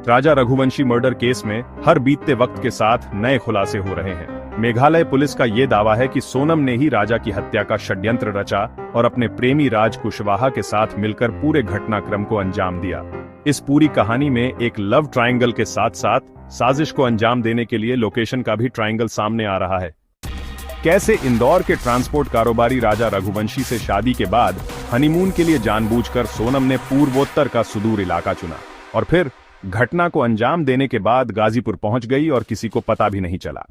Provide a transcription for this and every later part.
राजा Raghuvanshi murder case में हर बीतते वक्त के साथ नए खुलासे हो रहे हैं। मेघालय पुलिस का ये दावा है कि सोनम ने ही राजा की हत्या का षड्यंत्र रचा और अपने प्रेमी राज कुशवाहा के साथ मिलकर पूरे घटनाक्रम को अंजाम दिया। इस पूरी कहानी में एक लव ट्रायंगल के साथ साथ साजिश को अंजाम देने के लिए लोकेशन का भी ट्रायंगल सामने आ रहा है। कैसे इंदौर के ट्रांसपोर्ट कारोबारी राजा रघुवंशी से शादी के बाद हनीमून के लिए जानबूझकर सोनम ने पूर्वोत्तर का सुदूर इलाका चुना और फिर घटना को अंजाम देने के बाद गाजीपुर पहुंच गई और किसी को पता भी नहीं चला।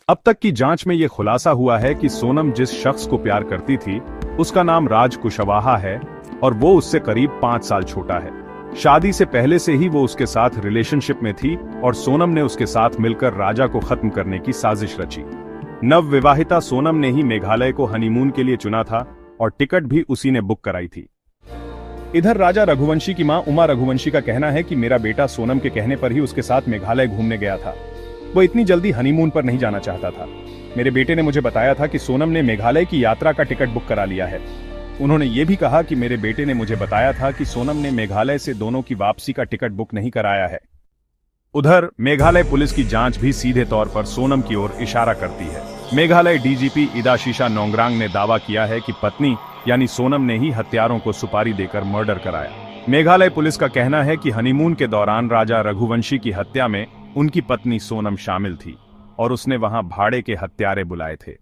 अब तक की जांच में यह खुलासा हुआ है कि सोनम जिस शख्स को प्यार करती थी उसका नाम राज कुशवाहा है और वो उससे करीब 5 साल छोटा है। शादी से पहले से ही वो उसके साथ रिलेशनशिप में थी और सोनम ने उसके साथ मिलकर राजा को खत्म करने की साजिश रची। नवविवाहिता सोनम ने ही मेघालय को हनीमून के लिए चुना था और टिकट भी उसी ने बुक कराई थी। इधर राजा रघुवंशी की मां उमा रघुवंशी का कहना है कि मेरा बेटा सोनम के कहने पर ही उसके साथ मेघालय घूमने गया था। वो इतनी जल्दी हनीमून पर नहीं जाना चाहता था। मेरे बेटे ने मुझे बताया था कि सोनम ने मेघालय की यात्रा का टिकट बुक करा लिया है। उन्होंने ये भी कहा कि मेरे बेटे ने मुझे बताया था कि सोनम ने मेघालय से दोनों की वापसी का टिकट बुक नहीं कराया है। उधर मेघालय पुलिस की जांच भी सीधे तौर पर सोनम की ओर इशारा करती है। मेघालय डीजीपी इदाशीशा नोंगरांग ने दावा किया है कि पत्नी यानी सोनम ने ही हत्यारों को सुपारी देकर मर्डर कराया। मेघालय पुलिस का कहना है कि हनीमून के दौरान राजा रघुवंशी की हत्या में उनकी पत्नी सोनम शामिल थी और उसने वहां भाड़े के हत्यारे बुलाए थे।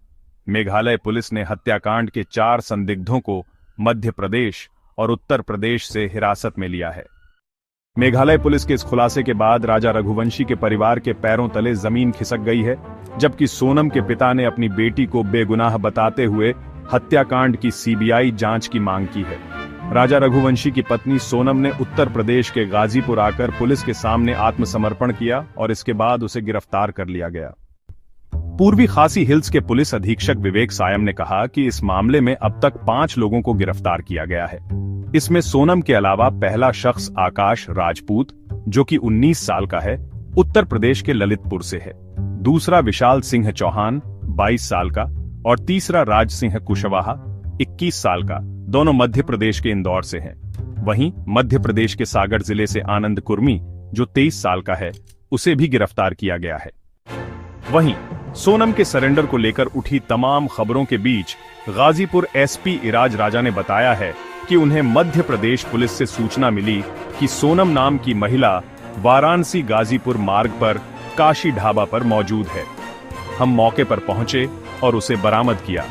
मेघालय पुलिस ने हत्याकांड के 4 संदिग्धों को मध्य प्रदेश और उत्तर प्रदेश से हिरासत में लिया है। मेघालय पुलिस के इस खुलासे के बाद राजा रघुवंशी के परिवार के पैरों तले जमीन खिसक गई है, जबकि सोनम के पिता ने अपनी बेटी को बेगुनाह बताते हुए हत्याकांड की सीबीआई जांच की मांग की है। राजा रघुवंशी की पत्नी सोनम ने उत्तर प्रदेश के गाजीपुर आकर पुलिस के सामने आत्मसमर्पण किया और इसके बाद उसे गिरफ्तार कर लिया गया। पूर्वी खासी हिल्स के पुलिस अधीक्षक विवेक सायम ने कहा कि इस मामले में अब तक 5 लोगों को गिरफ्तार किया गया है। इसमें सोनम के अलावा पहला शख्स आकाश राजपूत जो कि 19 साल का है, उत्तर प्रदेश के ललितपुर से है। दूसरा विशाल सिंह चौहान 22 साल का और तीसरा राज सिंह कुशवाहा 21 साल का, दोनों मध्य प्रदेश के इंदौर से हैं। वहीं मध्य प्रदेश के सागर जिले से आनंद कुर्मी जो 23 साल का है, उसे भी गिरफ्तार किया गया है। वहीं सोनम के सरेंडर को लेकर उठी तमाम खबरों के बीच गाजीपुर एसपी इराज राजा ने बताया है कि उन्हें मध्य प्रदेश पुलिस से सूचना मिली कि सोनम नाम की महिला वाराणसी गाजीपुर मार्ग पर काशी ढाबा पर मौजूद है। हम मौके पर पहुंचे और उसे बरामद किया।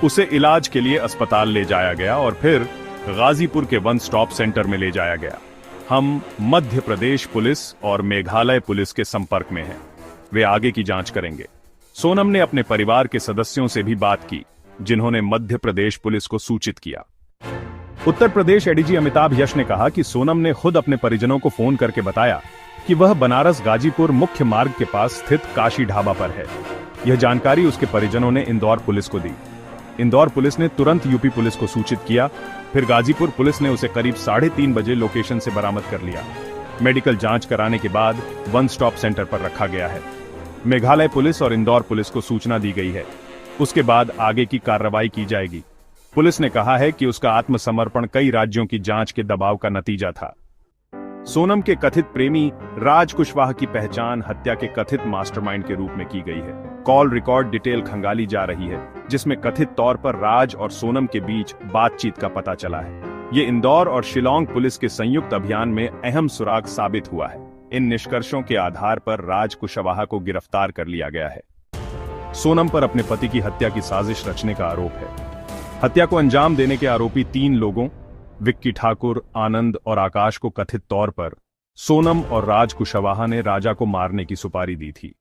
उसे इलाज के लिए अस्पताल ले जाया गया और फिर गाजीपुर के 1 स्टॉप सेंटर में ले जाया गया। हम मध्य प्रदेश पुलिस और मेघालय पुलिस के संपर्क में हैं। वे आगे की जांच करेंगे। सोनम ने अपने परिवार के सदस्यों से भी बात की, जिन्होंने मध्य प्रदेश पुलिस को सूचित किया। उत्तर प्रदेश एडीजी अमिताभ यश ने कहा कि सोनम ने खुद अपने परिजनों को फोन करके बताया कि वह बनारस गाजीपुर मुख्य मार्ग के पास स्थित काशी ढाबा पर है। यह जानकारी उसके परिजनों ने इंदौर पुलिस को दी। इंदौर पुलिस ने तुरंत यूपी पुलिस को सूचित किया। फिर गाजीपुर पुलिस ने उसे करीब 3:30 बजे लोकेशन से बरामद कर लिया। मेडिकल जांच कराने के बाद 1 स्टॉप सेंटर पर रखा गया है। मेघालय पुलिस और इंदौर पुलिस को सूचना दी गई है। उसके बाद आगे की कार्रवाई की जाएगी। पुलिस ने कहा है कि उसका आत्मसमर्पण कई राज्यों की जांच के दबाव का नतीजा था। सोनम के कथित प्रेमी राज कुशवाहा की पहचान हत्या के कथित मास्टरमाइंड के रूप में की गई है। कॉल रिकॉर्ड डिटेल खंगाली जा रही है, जिसमें कथित तौर पर राज और सोनम के बीच बातचीत का पता चला है। ये इंदौर और शिलांग पुलिस के संयुक्त अभियान में अहम सुराग साबित हुआ है। इन निष्कर्षों के आधार पर राज कुशवाहा को गिरफ्तार कर लिया गया है। सोनम पर अपने पति की हत्या की साजिश रचने का आरोप है। हत्या को अंजाम देने के आरोपी 3 लोगों विक्की ठाकुर, आनंद और आकाश को कथित तौर पर सोनम और राज कुशवाहा ने राजा को मारने की सुपारी दी थी।